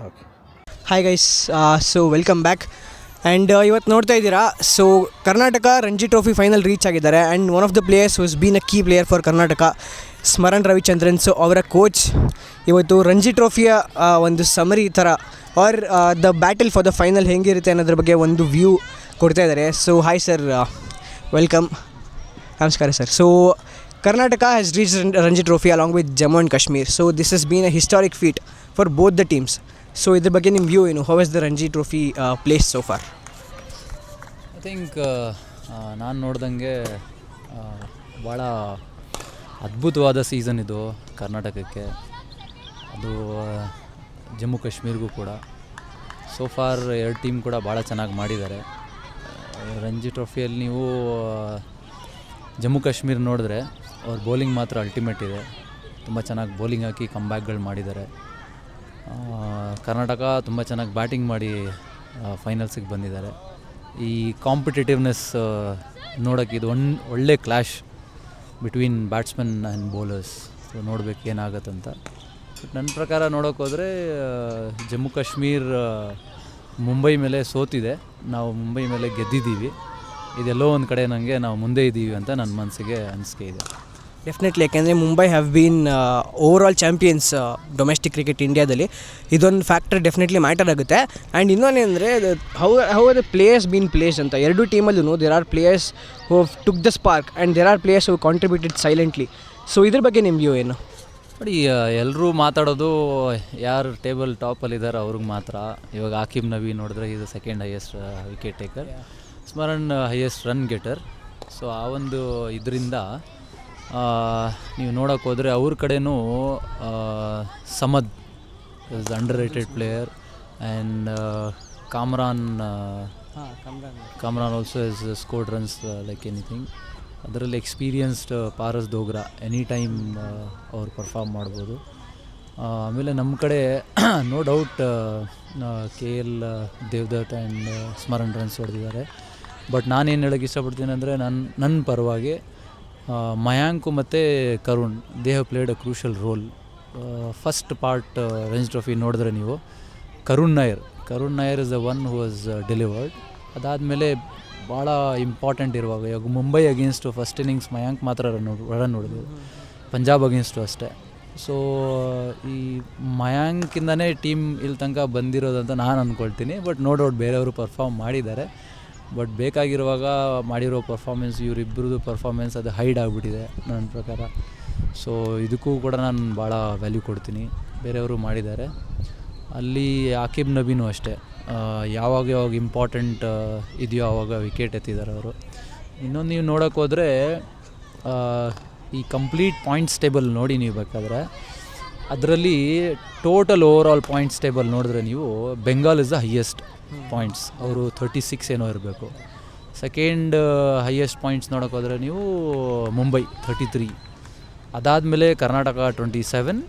Okay hi guys, so welcome back. And ಇವತ್ತು ನೋಡ್ತಾ ಇದ್ದೀರಾ, so Karnataka Ranji trophy final reach ಆಗಿದ್ದಾರೆ. And one of the players was been a key player for Karnataka, Smaran Ravichandran. So ಅವರ coach ಇವತ್ತು ರಂಜಿ ಟ್ರೋಫಿಯ ಒಂದು ಸಮರಿ ಥರ or the battle for the final ಹೆಂಗಿರುತ್ತೆ ಅನ್ನೋದ್ರ ಬಗ್ಗೆ ಒಂದು ವ್ಯೂ ಕೊಡ್ತಾ ಇದ್ದಾರೆ. So hi sir, welcome. ನಮಸ್ಕಾರ sir. So Karnataka has reach Ranji trophy along with Jammu and Kashmir. So this has been a historic feet for both the teams. So ಇದ್ರ ಬಗ್ಗೆ ನಿಮ್ಮ ವ್ಯೂ ಏನು? How is the Ranji trophy place so for? I think ನಾನು ನೋಡ್ದಂಗೆ ಭಾಳ ಅದ್ಭುತವಾದ season ಇದು ಕರ್ನಾಟಕಕ್ಕೆ, ಅದು ಜಮ್ಮು ಕಾಶ್ಮೀರ್ಗೂ ಕೂಡ. ಸೋ ಫಾರ್ ಎರಡು ಟೀಮ್ ಕೂಡ ಭಾಳ ಚೆನ್ನಾಗಿ ಮಾಡಿದ್ದಾರೆ. ರಂಜಿ ಟ್ರೋಫಿಯಲ್ಲಿ ನೀವು ಜಮ್ಮು ಕಾಶ್ಮೀರ್ ನೋಡಿದ್ರೆ ಅವ್ರ ಬೌಲಿಂಗ್ ಮಾತ್ರ ಅಲ್ಟಿಮೇಟ್ ಇದೆ. ತುಂಬ ಚೆನ್ನಾಗಿ ಬೌಲಿಂಗ್ ಹಾಕಿ ಕಂಬ್ಯಾಕ್ಗಳು ಮಾಡಿದ್ದಾರೆ. ಕರ್ನಾಟಕ ತುಂಬ ಚೆನ್ನಾಗಿ ಬ್ಯಾಟಿಂಗ್ ಮಾಡಿ ಫೈನಲ್ಸಿಗೆ ಬಂದಿದ್ದಾರೆ. ಈ ಕಾಂಪಿಟೇಟಿವ್ನೆಸ್ ನೋಡೋಕ್ಕೆ ಇದು ಒಳ್ಳೆ clash between batsman and bowlers. So ನೋಡ್ಬೇಕು ಏನಾಗತ್ತಂತ. ಬಟ್ ನನ್ನ ಪ್ರಕಾರ ನೋಡೋಕೆ ಹೋದರೆ ಜಮ್ಮು ಕಾಶ್ಮೀರ್ ಮುಂಬೈ ಮೇಲೆ ಸೋತಿದೆ, ನಾವು ಮುಂಬೈ ಮೇಲೆ ಗೆದ್ದಿದ್ದೀವಿ. ಇದೆಲ್ಲೋ ಒಂದು ಕಡೆ ನನಗೆ ನಾವು ಮುಂದೆ ಇದ್ದೀವಿ ಅಂತ ನನ್ನ ಮನಸ್ಸಿಗೆ ಅನಿಸಿಕೆ ಇದೆ. ಡೆಫಿನೆಟ್ಲಿ, ಯಾಕೆಂದರೆ Mumbai have been over all champions domestic cricket ಇಂಡಿಯಾದಲ್ಲಿ. ಇದೊಂದು ಫ್ಯಾಕ್ಟರ್ ಡೆಫಿನೆಟ್ಲಿ ಮ್ಯಾಟರ್ ಆಗುತ್ತೆ. ಆ್ಯಂಡ್ ಇನ್ನೊಂದೇನೆಂದರೆ how the players been places ಅಂತ. ಎರಡು ಟೀಮಲ್ಲೂ there are players who took the spark and there are players who contributed silently. So ಇದ್ರ ಬಗ್ಗೆ ನಿಮ್ಮ ವ್ಯೂ ಏನು? ನೋಡಿ, ಎಲ್ಲರೂ ಮಾತಾಡೋದು ಯಾರು ಟೇಬಲ್ ಟಾಪಲ್ಲಿದ್ದಾರೆ ಅವ್ರಿಗೆ ಮಾತ್ರ. ಇವಾಗ ಆಕಿಬ್ ನಬಿ ನೋಡಿದ್ರೆ ಇದು second highest wicket taker, Smaran highest run getter. So ಆ ಒಂದು ಇದರಿಂದ ನೀವು ನೋಡೋಕೆ ಹೋದರೆ ಅವ್ರ ಕಡೆನೂ Samad is underrated player. And Kamran also is scored runs like anything. ಅದರಲ್ಲಿ experienced Paras Dogra any time ಅವ್ರು ಪರ್ಫಾರ್ಮ್ ಮಾಡ್ಬೋದು. ಆಮೇಲೆ ನಮ್ಮ ಕಡೆ no doubt KL Devdutt and Smaran runs ಹೊಡೆದಿದ್ದಾರೆ. ಬಟ್ ನಾನೇನು ಹೇಳೋಕ್ಕೆ ಇಷ್ಟಪಡ್ತೀನಿ ಅಂದರೆ ನನ್ನ ಪರವಾಗಿ ಮಯಾಂಕ್ ಮತ್ತು Karun they have played a crucial roll. First part Ranji trophy ನೋಡಿದ್ರೆ ನೀವು Karun Nair is the one who was delivered. ಅದಾದಮೇಲೆ ಭಾಳ ಇಂಪಾರ್ಟೆಂಟ್ ಇರುವಾಗ ಇವಾಗ Mumbai against first innings Mayank ಮಾತ್ರ ರನ್ ಹೊಡೆದಿದ್ದು, ಪಂಜಾಬ್ ಅಗೇನ್ಸ್ಟು ಅಷ್ಟೇ. ಸೊ ಈ ಮಯಾಂಕಿಂದನೇ ಟೀಮ್ ಇಲ್ಲಿ ತನಕ ಬಂದಿರೋದಂತ ನಾನು ಅಂದ್ಕೊಳ್ತೀನಿ. ಬಟ್ ನೋ ಡೌಟ್ ಬೇರೆಯವರು ಪರ್ಫಾರ್ಮ್ ಮಾಡಿದ್ದಾರೆ. ಬಟ್ ಬೇಕಾಗಿರುವಾಗ ಮಾಡಿರೋ ಪರ್ಫಾರ್ಮೆನ್ಸ್, ಇವರಿಬ್ಬರದು ಪರ್ಫಾರ್ಮೆನ್ಸ್ ಅದು ಹೈಡ್ ಆಗಿಬಿಟ್ಟಿದೆ ನನ್ನ ಪ್ರಕಾರ. ಸೊ ಇದಕ್ಕೂ ಕೂಡ ನಾನು ಭಾಳ ವ್ಯಾಲ್ಯೂ ಕೊಡ್ತೀನಿ. ಬೇರೆಯವರು ಮಾಡಿದ್ದಾರೆ. ಅಲ್ಲಿ ಆಕಿಬ್ ನಬಿನೂ ಅಷ್ಟೇ, ಯಾವಾಗ ಇಂಪಾರ್ಟೆಂಟ್ ಇದೆಯೋ ಆವಾಗ ವಿಕೆಟ್ ಎತ್ತಿದ್ದಾರೆ ಅವರು. ಇನ್ನೊಂದು ನೀವು ನೋಡೋಕೆ ಹೋದರೆ ಈ ಕಂಪ್ಲೀಟ್ ಪಾಯಿಂಟ್ಸ್ ಟೇಬಲ್ ನೋಡಿ ನೀವು ಬೇಕಾದರೆ, ಅದರಲ್ಲಿ total over all points table ನೋಡಿದ್ರೆ ನೀವು Bengal is the highest points, ಅವರು 36 ಏನೋ ಇರಬೇಕು. ಸೆಕೆಂಡ್ ಹೈಯೆಸ್ಟ್ ಪಾಯಿಂಟ್ಸ್ ನೋಡೋಕೆ ಹೋದರೆ ನೀವು ಮುಂಬೈ 33. ಅದಾದಮೇಲೆ ಕರ್ನಾಟಕ 27,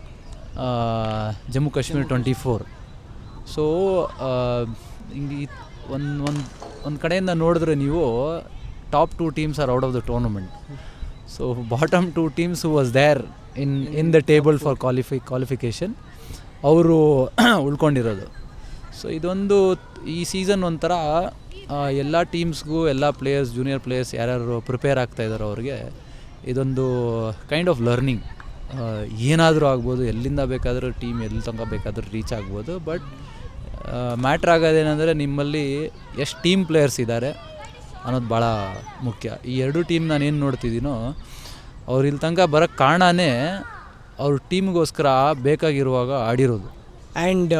ಜಮ್ಮು ಕಾಶ್ಮೀರ್ 24. ಸೊ ಹಿಂಗೆ ಒಂದು ಕಡೆಯಿಂದ ನೋಡಿದ್ರೆ ನೀವು top 2 teams are out of the tournament. So bottom 2 teams who was there in the table for qualification ಅವರು ಉಳ್ಕೊಂಡಿರೋದು. ಸೊ ಇದೊಂದು ಈ ಸೀಸನ್ ಒಂಥರ ಎಲ್ಲ ಟೀಮ್ಸ್ಗೂ ಎಲ್ಲ ಪ್ಲೇಯರ್ಸ್, ಜೂನಿಯರ್ ಪ್ಲೇಯರ್ಸ್ ಯಾರ್ಯಾರು ಪ್ರಿಪೇರ್ ಆಗ್ತಾಯಿದ್ದಾರೋ ಅವ್ರಿಗೆ ಇದೊಂದು ಕೈಂಡ್ ಆಫ್ ಲರ್ನಿಂಗ್. ಏನಾದರೂ ಆಗ್ಬೋದು, ಎಲ್ಲಿಂದ ಬೇಕಾದರೂ ಟೀಮ್ ಎಲ್ಲಿ ತನಕ ಬೇಕಾದರೂ ರೀಚ್ ಆಗ್ಬೋದು. ಬಟ್ ಮ್ಯಾಟ್ರ್ ಆಗೋದೇನೆಂದರೆ ನಿಮ್ಮಲ್ಲಿ ಎಷ್ಟು ಟೀಮ್ ಪ್ಲೇಯರ್ಸ್ ಇದ್ದಾರೆ ಅನ್ನೋದು ಭಾಳ ಮುಖ್ಯ. ಈ ಎರಡು ಟೀಮ್ ನಾನೇನು ನೋಡ್ತಿದ್ದೀನೋ ಅವ್ರು ಇಲ್ಲಿ ತನಕ ಬರೋಕ್ಕೆ ಕಾರಣನೇ ಅವ್ರ ಟೀಮ್ಗೋಸ್ಕರ ಬೇಕಾಗಿರುವಾಗ ಆಡಿರೋದು. ಆ್ಯಂಡ್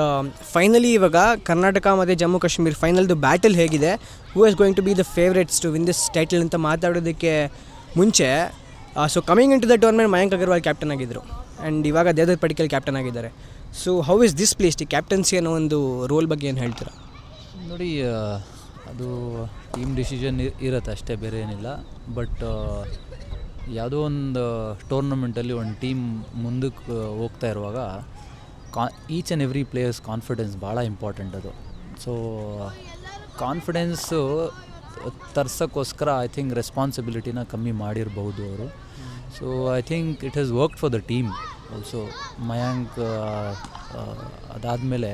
ಫೈನಲಿ ಇವಾಗ ಕರ್ನಾಟಕ ಮತ್ತು ಜಮ್ಮು ಕಾಶ್ಮೀರ್ ಫೈನಲ್ದು ಬ್ಯಾಟಲ್ ಹೇಗಿದೆ, who is going to be the favourites to win this title ಅಂತ ಮಾತಾಡೋದಕ್ಕೆ ಮುಂಚೆ, so coming into the tournament Mayank Agarwal captain ಆಗಿದ್ದರು. ಆ್ಯಂಡ್ ಇವಾಗ ದೇವದತ್ ಪಡಿಕ್ಕಲ್ ಕ್ಯಾಪ್ಟನ್ ಆಗಿದ್ದಾರೆ. So how is this plays the captaincy ಅನ್ನೋ ಒಂದು ರೋಲ್ ಬಗ್ಗೆ ಏನು ಹೇಳ್ತೀರಾ? ನೋಡಿ, ಅದು ಟೀಮ್ ಡಿಸಿಷನ್ ಇರುತ್ತೆ ಅಷ್ಟೇ, ಬೇರೆ ಏನಿಲ್ಲ. ಬಟ್ ಯಾವುದೋ ಒಂದು ಟೂರ್ನಮೆಂಟಲ್ಲಿ ಒಂದು ಟೀಮ್ ಮುಂದಕ್ಕೆ ಹೋಗ್ತಾ ಇರುವಾಗ each and every players confidence ಭಾಳ ಇಂಪಾರ್ಟೆಂಟ್ ಅದು. ಸೊ ಕಾನ್ಫಿಡೆನ್ಸು ತರ್ಸೋಕ್ಕೋಸ್ಕರ ಐ ಥಿಂಕ್ ರೆಸ್ಪಾನ್ಸಿಬಿಲಿಟಿನ ಕಮ್ಮಿ ಮಾಡಿರ್ಬೋದು ಅವರು. So I think it has worked for the team. Also Mayank ಅದಾದಮೇಲೆ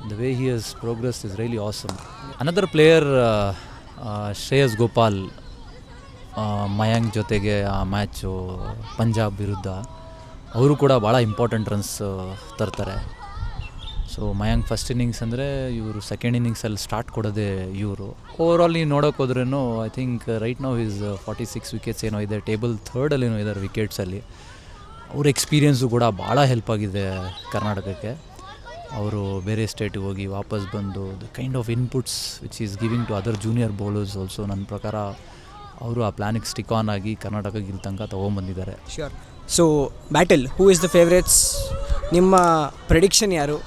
the way he has progress is really awesome. Another player Shreyas Gopal, Mayank ಜೊತೆಗೆ ಆ ಮ್ಯಾಚು ಪಂಜಾಬ್ ವಿರುದ್ಧ ಅವರು ಕೂಡ ಭಾಳ ಇಂಪಾರ್ಟೆಂಟ್ ರನ್ಸ್ ತರ್ತಾರೆ. ಸೊ ಮಯಾಂಕ್ ಫಸ್ಟ್ ಇನ್ನಿಂಗ್ಸ್ ಅಂದರೆ ಇವರು ಸೆಕೆಂಡ್ ಇನ್ನಿಂಗ್ಸಲ್ಲಿ ಸ್ಟಾರ್ಟ್ ಕೊಡೋದೇ ಇವರು. ಓವರಾಲ್ ನೀವು ನೋಡೋಕೆ ಹೋದ್ರೂ I think right now is 46 wickets ಏನೋ ಇದೆ, ಟೇಬಲ್ ಥರ್ಡಲ್ಲೇನೋ ಇದ್ದಾರೆ ವಿಕೆಟ್ಸಲ್ಲಿ. ಅವ್ರ ಎಕ್ಸ್ಪೀರಿಯೆನ್ಸು ಕೂಡ ಭಾಳ ಹೆಲ್ಪ್ ಆಗಿದೆ ಕರ್ನಾಟಕಕ್ಕೆ. ಅವರು ಬೇರೆ ಸ್ಟೇಟಿಗೆ ಹೋಗಿ ವಾಪಸ್ ಬಂದು the kind of inputs which is giving to other junior bowlers also, ನನ್ನ ಪ್ರಕಾರ ಅವರು ಆ ಪ್ಲ್ಯಾನಿಗೆ ಸ್ಟಿಕ್ ಆನ್ ಆಗಿ ಕರ್ನಾಟಕಕ್ಕೆ ಇಲ್ಲಿ ತನಕ ತೊಗೊಂಬಂದಿದ್ದಾರೆ. Sure. So battle, who is the favourites? ನಿಮ್ಮ ಪ್ರೆಡಿಕ್ಷನ್ ಯಾರು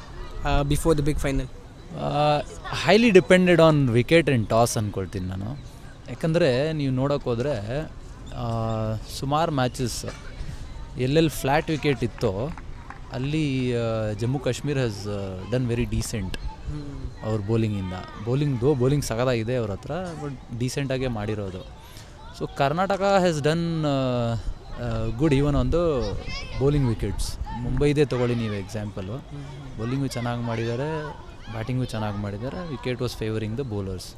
before the big final? Highly depended on wicket and toss ಅಂದ್ಕೊಳ್ತೀನಿ ನಾನು. ಯಾಕಂದರೆ ನೀವು ನೋಡೋಕೆ ಹೋದರೆ ಸುಮಾರು ಮ್ಯಾಚಸ್ ಎಲ್ಲೆಲ್ಲಿ ಫ್ಲ್ಯಾಟ್ ವಿಕೆಟ್ ಇತ್ತೋ ಅಲ್ಲಿ Jammu Kashmir has done very decent ಅವ್ರ ಬೌಲಿಂಗಿಂದ. ಬೌಲಿಂಗ್ ಸಗದಾಗಿದೆ ಅವ್ರ ಹತ್ರ, ಬಟ್ ಡೀಸೆಂಟಾಗೇ ಮಾಡಿರೋದು. So Karnataka has done good even ಒಂದು ಬೌಲಿಂಗ್ ವಿಕೆಟ್ಸ್. ಮುಂಬೈದೇ ತೊಗೊಳ್ಳಿ ನೀವು ಎಕ್ಸಾಂಪಲು, ಬೌಲಿಂಗು ಚೆನ್ನಾಗಿ ಮಾಡಿದ್ದಾರೆ, ಬ್ಯಾಟಿಂಗು ಚೆನ್ನಾಗಿ ಮಾಡಿದ್ದಾರೆ, wicket was favouring the bowlers.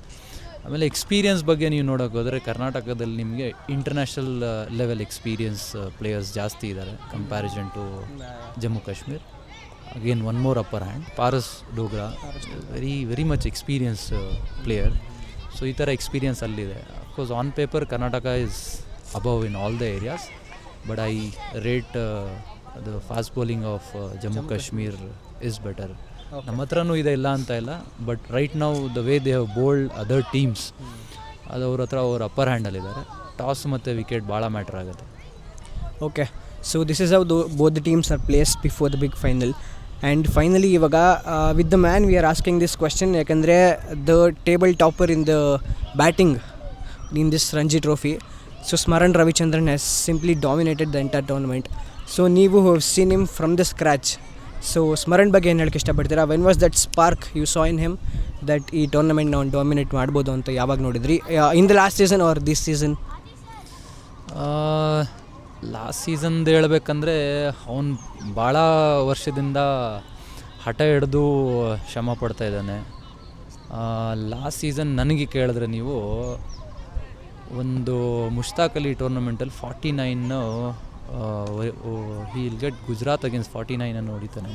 ಆಮೇಲೆ ಎಕ್ಸ್ಪೀರಿಯನ್ಸ್ ಬಗ್ಗೆ ನೀವು ನೋಡೋಕೆ ಹೋದರೆ ಕರ್ನಾಟಕದಲ್ಲಿ ನಿಮಗೆ ಇಂಟರ್ನ್ಯಾಷನಲ್ ಲೆವೆಲ್ ಎಕ್ಸ್ಪೀರಿಯನ್ಸ್ ಪ್ಲೇಯರ್ಸ್ ಜಾಸ್ತಿ ಇದ್ದಾರೆ comparison to Jammu Kashmir. Again one more upper hand, Paras Dogra, very much experience player. So ಈ ಥರ ಎಕ್ಸ್ಪೀರಿಯನ್ಸ್ ಅಲ್ಲಿದೆ. Of course on paper Karnataka is above in all the areas, but I rate the fast bowling of Jammu Kashmir is better. ನಮ್ಮ ಹತ್ರನೂ ಇದೆ, ಇಲ್ಲ ಅಂತ ಇಲ್ಲ, but right now the way they have bowled other teams, ಅದು ಅವ್ರ ಹತ್ರ ಅವ್ರ ಅಪ್ಪರ್ ಹ್ಯಾಂಡಲ್ಲಿದ್ದಾರೆ. ಟಾಸ್ ಮತ್ತು ವಿಕೆಟ್ ಭಾಳ ಮ್ಯಾಟರ್ ಆಗುತ್ತೆ. Okay, so this is how both the teams are placed before the big final. And finally ಇವಾಗ with the man we are asking this question, ಯಾಕಂದರೆ the table topper in the batting in this Ranji trophy, so Smaran Ravichandran has simply dominated the entire tournament. So ನೀವು seen him from the scratch. So Smaran ಬಗ್ಗೆ ಏನು ಹೇಳಕ್ಕೆ ಇಷ್ಟಪಡ್ತೀರಾ? When was that spark you saw in him that ಈ tournament ನಾವು dominate ಮಾಡ್ಬೋದು ಅಂತ ಯಾವಾಗ ನೋಡಿದ್ರಿ? In the last season or this season? Last ಸೀಸನ್ದು ಹೇಳ್ಬೇಕಂದ್ರೆ ಅವನು ಭಾಳ ವರ್ಷದಿಂದ ಹಠ ಹಿಡಿದು ಶ್ರಮ ಪಡ್ತಾ ಇದ್ದಾನೆ. ಲಾಸ್ಟ್ ಸೀಸನ್ ನನಗೆ ಕೇಳಿದ್ರೆ ನೀವು ಒಂದು ಮುಷ್ತಾಕ್ ಅಲಿ ಟೂರ್ನಮೆಂಟಲ್ಲಿ 49 ಹೀಲ್ ಗೆಟ್ ಗುಜರಾತ್ ಅಗೇನ್ಸ್ಟ್ 49 ಅನ್ನು ಹೊಡಿತಾನೆ.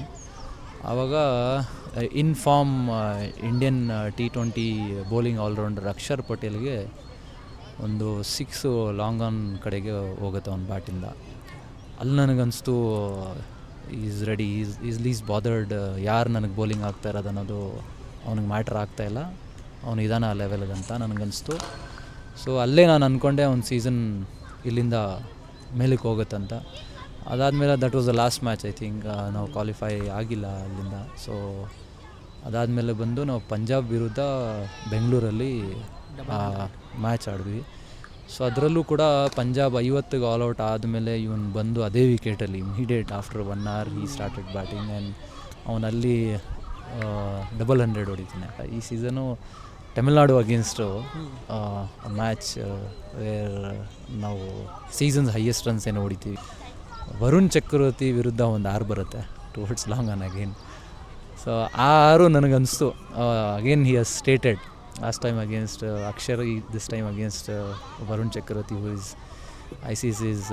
ಆವಾಗ in form Indian T20 bowling allrounder Axar ಪಟೇಲ್ಗೆ ಒಂದು 6 ಲಾಂಗ್ ಆನ್ ಕಡೆಗೆ ಹೋಗುತ್ತೆ ಅವನ ಬ್ಯಾಟಿಂದ. ಅಲ್ಲಿ ನನಗನ್ನಿಸ್ತು is ready, is least bothered, ಯಾರು ನನಗೆ ಬೌಲಿಂಗ್ ಆಗ್ತಾ ಇರೋದು ಅನ್ನೋದು ಅವ್ನಿಗೆ ಮ್ಯಾಟ್ರ್ ಆಗ್ತಾಯಿಲ್ಲ, ಅವನು ಇದಾನ ಆ ಲೆವೆಲ್ಗಂತ ನನಗನ್ನಿಸ್ತು. ಸೊ ಅಲ್ಲೇ ನಾನು ಅಂದ್ಕೊಂಡೆ ಒಂದು ಸೀಸನ್ ಇಲ್ಲಿಂದ ಮೇಲಕ್ಕೆ ಹೋಗುತ್ತಂತ. ಅದಾದಮೇಲೆ that was the last match, I think ನಾವು ಕ್ವಾಲಿಫೈ ಆಗಿಲ್ಲ ಅಲ್ಲಿಂದ. ಸೊ ಅದಾದಮೇಲೆ ಬಂದು ನಾವು ಪಂಜಾಬ್ ವಿರುದ್ಧ ಬೆಂಗಳೂರಲ್ಲಿ ಮ್ಯಾಚ್ ಆಡಿದ್ವಿ. ಸೊ ಅದರಲ್ಲೂ ಕೂಡ ಪಂಜಾಬ್ 50ಗೆ ಆಲ್ಔಟ್ ಆದಮೇಲೆ ಇವನು ಬಂದು ಅದೇ ವಿಕೆಟಲ್ಲಿ immediate after 1 hour he started batting and ಅವನಲ್ಲಿ 100 ಹೊಡಿತಾನೆ. ಈ season Tamil Nadu against match where ನಾವು ಸೀಸನ್ಸ್ ಹೈಯೆಸ್ಟ್ ರನ್ಸ್ ಏನೋ ಹೊಡಿತೀವಿ. ವರುಣ್ ಚಕ್ರವರ್ತಿ ವಿರುದ್ಧ ಒಂದು 6 ಬರುತ್ತೆ towards long on again. So ಆ 6 ನನಗನ್ನಿಸ್ತು again he has stated last time against Axar, this time against Varun Chakravarthy who is ICC's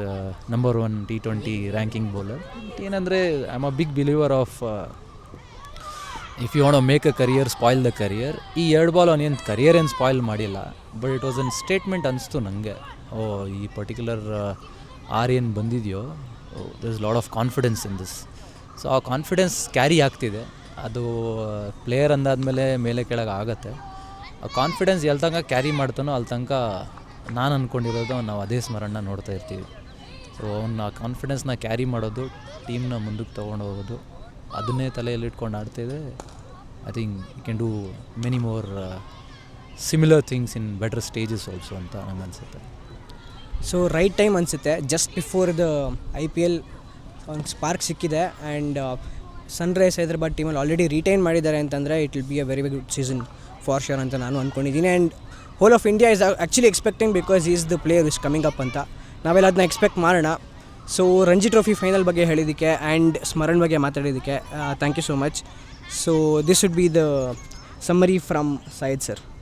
number 1 T20 ranking bowler. ಏನಂದರೆ I am a big believer of if you want to make a career spoil the career. ಈ 2 ball ಅವನೇನು career ಏನು spoil ಮಾಡಿಲ್ಲ, but it was an statement ಅನಿಸ್ತು ನನಗೆ. ಈ particular ಏನು ಬಂದಿದೆಯೋ there is lot of confidence in this. So ಆ ಕಾನ್ಫಿಡೆನ್ಸ್ ಕ್ಯಾರಿ ಆಗ್ತಿದೆ. ಅದು ಪ್ಲೇಯರ್ ಅಂದಾದಮೇಲೆ ಮೇಲೆ ಕೆಳಗೆ ಆಗುತ್ತೆ. ಆ ಕಾನ್ಫಿಡೆನ್ಸ್ ಎಲ್ಲಿ ತನಕ ಕ್ಯಾರಿ ಮಾಡ್ತಾನೋ ಅಲ್ಲಿ ತನಕ ನಾನು ಅಂದ್ಕೊಂಡಿರೋದು ನಾವು ಅದೇ ಸ್ಮರಣ ನೋಡ್ತಾ ಇರ್ತೀವಿ. ಸೊ ಅವನ್ನ ಆ ಕಾನ್ಫಿಡೆನ್ಸ್ನ ಕ್ಯಾರಿ ಮಾಡೋದು, ಟೀಮ್ನ ಮುಂದಕ್ಕೆ ತೊಗೊಂಡು ಹೋಗೋದು, ಅದನ್ನೇ ತಲೆಯಲ್ಲಿ ಇಟ್ಕೊಂಡು ಆಡ್ತಿದೆ. I think you can do many more similar things in better stages also ಅಂತ ನಂಗೆ ಅನಿಸುತ್ತೆ. ಸೊ ರೈಟ್ ಟೈಮ್ ಅನಿಸುತ್ತೆ, ಜಸ್ಟ್ ಬಿಫೋರ್ ದ IPL ಒಂದು ಸ್ಪಾರ್ಕ್ ಸಿಕ್ಕಿದೆ. ಆ್ಯಂಡ್ ಸನ್ರೈಸ್ ಹೈದರಾಬಾದ್ ಟೀಮಲ್ಲಿ ಆಲ್ರೆಡಿ ರಿಟೈನ್ ಮಾಡಿದ್ದಾರೆ ಅಂತಂದರೆ it will be a very good season for sure ಅಂತ ನಾನು ಅಂದ್ಕೊಂಡಿದ್ದೀನಿ. And whole of India is actually expecting because is the player is coming up ಅಂತ. ನಾವೆಲ್ಲ ಅದನ್ನ ಎಕ್ಸ್ಪೆಕ್ಟ್ ಮಾಡೋಣ. ಸೊ ರಂಜಿ ಟ್ರೋಫಿ ಫೈನಲ್ ಬಗ್ಗೆ ಹೇಳಿದ್ದಕ್ಕೆ ಆ್ಯಂಡ್ ಸ್ಮರಣ್ ಬಗ್ಗೆ ಮಾತಾಡಿದ್ದಕ್ಕೆ thank you so much. So this would be the summary from Syed sir.